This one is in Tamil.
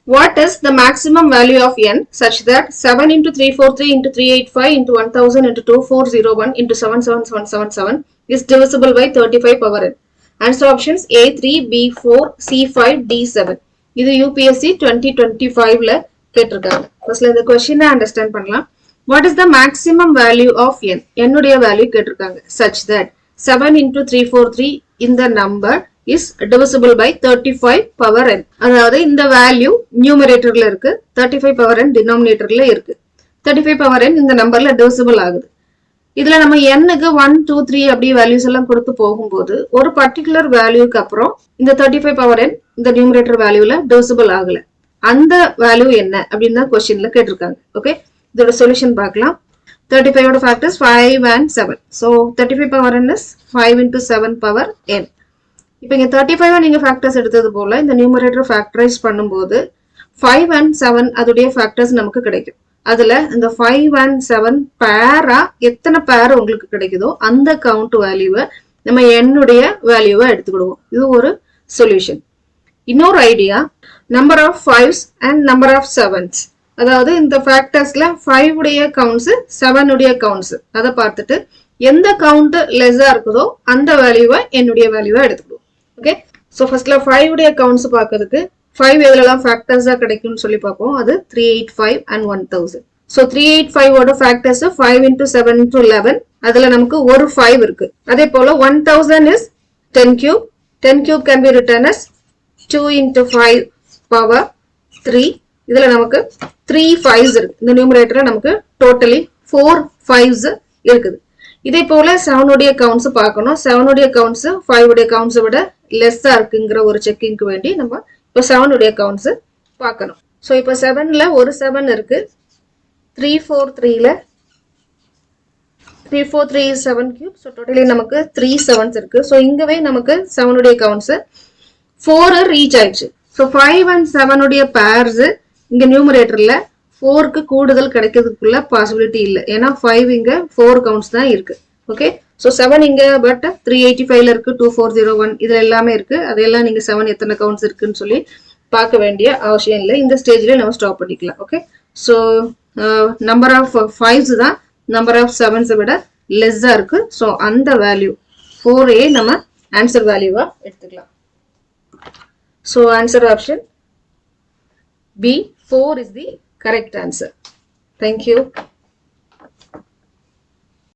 What is the maximum value of n such that 7 into 343 into 385 into 1000 into 2401 into 77777 is divisible by 35 power n? Answer options A3, B4, C5, D7. இது UPSC 2025ல கேட்டிருக்காங்க. ஃபர்ஸ்ட்ல இந்த क्वेश्चனை அண்டர்ஸ்டாண்ட் பண்ணலாம். What is the maximum value of n? n உடைய வேல்யூ கேட்டிருக்காங்க. Such that 7 into 343 இந்த number is divisible by 35 power n. அதாவது இந்த வேல்யூ நியூமரேட்டர்ல இருக்கு, 35 power n டினாமினேட்டர்ல இருக்கு. 35 power n இந்த நம்பர்ல divisible ஆகுது. இதுல நம்ம n-க்கு 1, 2, 3 அப்படி வேல்யூஸ் எல்லாம் கொடுத்து போகும்போது ஒரு பர்டிகுலர் வேல்யூக்கு அப்புறம் இந்த 35 power n இந்த நியூமரேட்டர் வேல்யூல divisible ஆகல. அந்த வேல்யூ என்ன அப்படின்னு தான் क्वेश्चன்ல கேட்டிருக்காங்க. ஓகே, இதோட சொல்யூஷன் பார்க்கலாம். 35 ஓட factors 5 and 7. So 35 power n is 5 into 7 power n. இப்போ இங்க 35 நீங்க ஃபேக்டர்ஸ் எடுத்தது போல இந்த நியூமரேட்டர் ஃபேக்டரைஸ் பண்ணும்போது 5 and 7 அதுடைய ஃபேக்டர்ஸ் நமக்கு கிடைக்கும். அதுல இந்த 5 and 7 பேரா எத்தனை பேர் உங்களுக்கு கிடைக்குதோ அந்த கவுண்ட் வேல்யூவை நம்ம n உடைய வேல்யூவை எடுத்துக்கிடுவோம். இது ஒரு சொல்யூஷன். இன்னொரு idea, number of 5s and number of 7s. அதாவது இந்த ஃபேக்டர்ஸ்ல 5 உடைய கவுண்ட்ஸ் 7 உடைய கவுண்ட்ஸ் அதை பார்த்துட்டு எந்த கவுண்ட் லெஸ்ஸா இருக்குதோ அந்த வேல்யூவை என்னுடைய வேல்யூவை எடுத்துக்கிடுவோம். ஓகே, ஸோ ஃபர்ஸ்ட்ல 5 உடைய கவுண்ட்ஸ் பார்க்கறதுக்கு 5 எதுலலாம் ஃபேக்டர்ஸா கிடைக்கும்னு சொல்லி பார்ப்போம். அது 385 and 1000. ஸோ 385 ஓட ஃபேக்டர்ஸ் 5 into 7 into 11. அதுல நமக்கு ஒரு 5 இருக்கு. அதே போல 1000 is 10 cube. 10 cube can be written as 2 into 5 power 3. இதுல நமக்கு 3 5s இருக்கு. இந்த நியூமரேட்டர்ல நமக்கு டோட்டலி 4 5s இருக்குது. இதே போல 7 உடைய கவுண்ட்ஸ் பார்க்கணும். 7 உடைய கவுண்ட்ஸ் 5 உடைய கவுண்ட்ஸ் விட லெஸ்ஸா இருக்குங்கிற ஒரு செக்கிங்க்கு வேண்டி நம்ம இப்போ 7 உடைய கவுண்ட்ஸ் பார்க்கணும். ஸோ இப்போ 7ல ஒரு 7 இருக்கு. 343ல 343 is 7 cube. ஸோ டோட்டலி நமக்கு 3 7s இருக்கு. ஸோ இங்கவே நமக்கு 7 உடைய கவுண்ட்ஸ் 4 ரீச் ஆயிடுச்சு. ஸோ 5 and 7 உடைய பேர்ஸ் இங்க நியூமரேட்டர்ல 4க்கு கூடுதல் கிடைக்கிறதுக்குள்ள பாசிபிலிட்டி இல்லை. ஏன்னா 5 இங்க 4 கவுண்ட்ஸ் தான் இருக்கு. ஓகே, ஸோ 7 இங்க பட் 385ல இருக்கு, 2401 இதுல எல்லாமே இருக்கு. அதெல்லாம் நீங்க 7 எத்தனை கவுண்ட்ஸ் இருக்குன்னு சொல்லி பார்க்க வேண்டிய அவசியம் இல்லை. இந்த ஸ்டேஜ்ல நம்ம ஸ்டாப் பண்ணிக்கலாம். Okay, so number of 5s தான் நம்பர் ஆஃப் 7s விட லெஸ்ஸா இருக்கு. ஸோ அந்த வேல்யூ 4a நம்ம ஆன்சர் வேல்யூவா எடுத்துக்கலாம். So answer option B4 is the correct answer. Thank you.